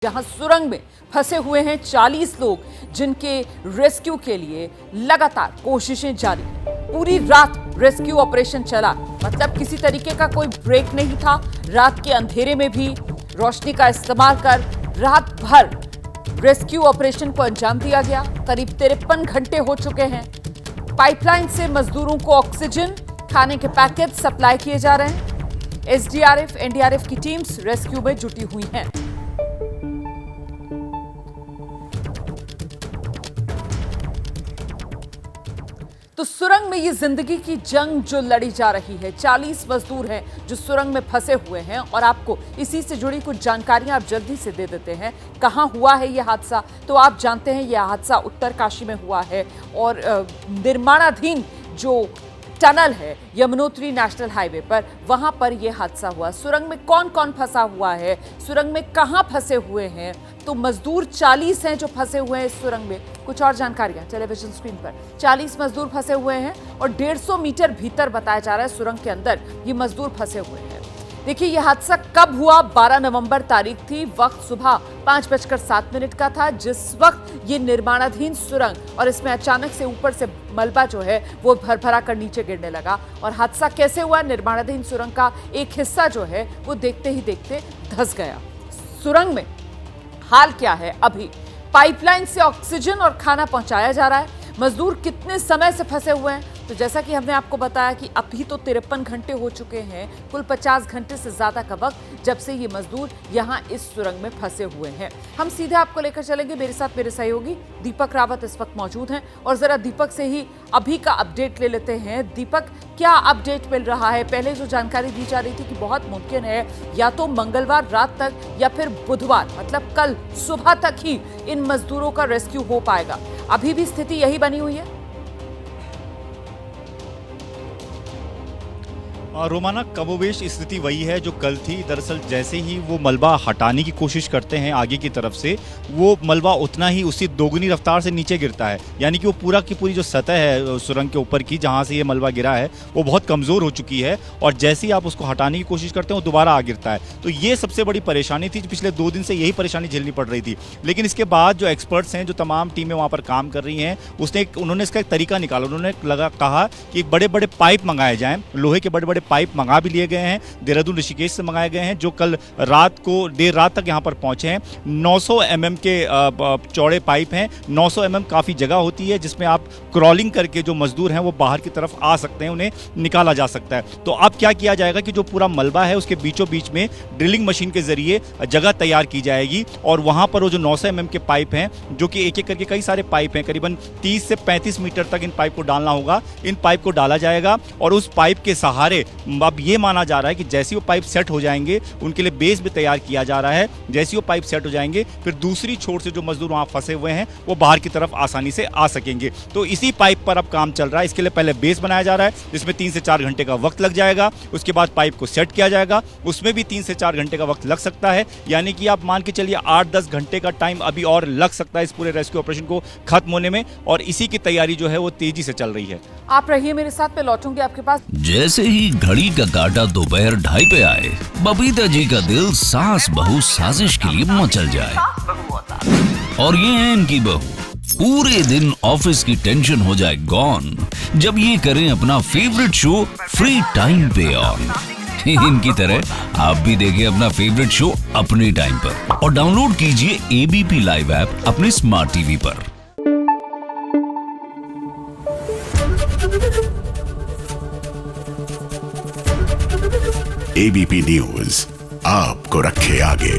जहां सुरंग में फंसे हुए हैं 40 लोग, जिनके रेस्क्यू के लिए लगातार कोशिशें जारी हैं। पूरी रात रेस्क्यू ऑपरेशन चला, मतलब किसी तरीके का कोई ब्रेक नहीं था। रात के अंधेरे में भी रोशनी का इस्तेमाल कर रात भर रेस्क्यू ऑपरेशन को अंजाम दिया गया। करीब 53 घंटे हो चुके हैं। पाइपलाइन से मजदूरों को ऑक्सीजन, खाने के पैकेट सप्लाई किए जा रहे हैं। एसडीआरएफ, एनडीआरएफ की टीम्स रेस्क्यू में जुटी हुई हैं। तो सुरंग में ये जिंदगी की जंग जो लड़ी जा रही है, 40 मजदूर हैं जो सुरंग में फंसे हुए हैं और आपको इसी से जुड़ी कुछ जानकारियां आप जल्दी से दे देते हैं। कहां हुआ है ये हादसा, तो आप जानते हैं यह हादसा उत्तरकाशी में हुआ है और निर्माणाधीन जो टनल है यमुनोत्री नेशनल हाईवे पर, वहां पर यह हादसा हुआ। सुरंग में कौन कौन फंसा हुआ है, सुरंग में कहां फंसे हुए हैं, तो मजदूर 40 हैं जो फंसे हुए हैं इस सुरंग में। कुछ और जानकारियां टेलीविजन स्क्रीन पर। 40 मजदूर फंसे हुए हैं और 150 मीटर भीतर बताया जा रहा है सुरंग के अंदर ये मजदूर फंसे हुए हैं। देखिए ये हादसा कब हुआ, 12 नवंबर तारीख थी। वक्त सुबह 5:07 का था, जिस वक्त ये निर्माणाधीन सुरंग और इसमें अचानक से ऊपर से मलबा जो है वो भरभरा कर नीचे गिरने लगा। और हादसा कैसे हुआ, निर्माणाधीन सुरंग का एक हिस्सा जो है वो देखते ही देखते धंस गया। सुरंग में हाल क्या है, अभी पाइपलाइन से ऑक्सीजन और खाना पहुंचाया जा रहा है। मजदूर कितने समय से फंसे हुए हैं, तो जैसा कि हमने आपको बताया कि अभी तो 53 घंटे हो चुके हैं, कुल 50 घंटे से ज्यादा का वक्त जब से ये मजदूर यहां इस सुरंग में फंसे हुए हैं। हम सीधे आपको लेकर चलेंगे, मेरे साथ मेरे सहयोगी दीपक रावत इस वक्त मौजूद हैं और जरा दीपक से ही अभी का अपडेट ले लेते हैं। दीपक, क्या अपडेट मिल रहा है? पहले जो जानकारी दी जा रही थी कि बहुत मुमकिन है या तो मंगलवार रात तक या फिर बुधवार, मतलब कल सुबह तक ही इन मजदूरों का रेस्क्यू हो पाएगा। अभी भी स्थिति यही बनी हुई है? रोमाना, कमोबेश स्थिति वही है जो कल थी। दरअसल जैसे ही वो मलबा हटाने की कोशिश करते हैं आगे की तरफ से, वो मलबा उतना ही उससे दोगुनी रफ्तार से नीचे गिरता है। यानी कि वो पूरा की पूरी जो सतह है सुरंग के ऊपर की, जहाँ से ये मलबा गिरा है, वो बहुत कमज़ोर हो चुकी है और जैसे ही आप उसको हटाने की कोशिश करते हैं वो दोबारा आ गिरता है। तो ये सबसे बड़ी परेशानी थी। पिछले 2 दिन से यही परेशानी झेलनी पड़ रही थी। लेकिन इसके बाद जो एक्सपर्ट्स हैं, जो तमाम टीमें वहाँ पर काम कर रही हैं, उन्होंने इसका एक तरीका निकाला। उन्होंने कहा कि बड़े बड़े पाइप मंगाए जाएँ, लोहे के बड़े बड़े पाइप मंगा भी लिए गए हैं, देहरादून ऋषिकेश से मंगाए गए हैं, जो कल रात को देर रात तक यहां पर पहुंचे हैं। 900 mm के चौड़े पाइप हैं। 900 mm काफी जगह होती है जिसमें आप क्रॉलिंग करके जो मजदूर हैं वो बाहर की तरफ आ सकते हैं, उन्हें निकाला जा सकता है। तो अब क्या किया जाएगा कि जो पूरा मलबा है उसके बीचों बीच में ड्रिलिंग मशीन के जरिए जगह तैयार की जाएगी और वहां पर वो जो 900 mm के पाइप हैं, जो कि एक एक करके कई सारे पाइप हैं, करीबन 30 से 35 मीटर तक इन पाइप को डालना होगा। इन पाइप को डाला जाएगा और उस पाइप के सहारे अब ये माना जा रहा है कि जैसे वो पाइप सेट हो जाएंगे, उनके लिए बेस भी तैयार किया जा रहा है। जैसे वो पाइप सेट हो जाएंगे, फिर दूसरी छोर से जो मजदूर वहां फंसे हुए हैं वो बाहर की तरफ आसानी से आ सकेंगे। तो इसी पाइप पर अब काम चल रहा है। इसके लिए पहले बेस बनाया जा रहा है, जिसमें 3 से 4 घंटे का वक्त लग जाएगा। उसके बाद पाइप को सेट किया जाएगा, उसमें भी 3 से 4 घंटे का वक्त लग सकता है। यानी कि आप मान के चलिए 8-10 घंटे का टाइम अभी और लग सकता है इस पूरे रेस्क्यू ऑपरेशन को खत्म होने में, और इसी की तैयारी जो है वो तेजी से चल रही है। आप रहिए मेरे साथ, मैं लौटूंगी आपके पास। जैसे ही घड़ी का काटा दोपहर 2:30 पे आए, बबीता जी का दिल सास बहू साजिश के लिए मचल जाए। और ये है इनकी बहू, पूरे दिन ऑफिस की टेंशन हो जाए गॉन जब ये करें अपना फेवरेट शो फ्री टाइम पे ऑन। इनकी तरह आप भी देखें अपना फेवरेट शो अपने टाइम पर और डाउनलोड कीजिए एबीपी लाइव ऐप अपने स्मार्ट टीवी पर। एबीपी न्यूज आपको रखे आगे।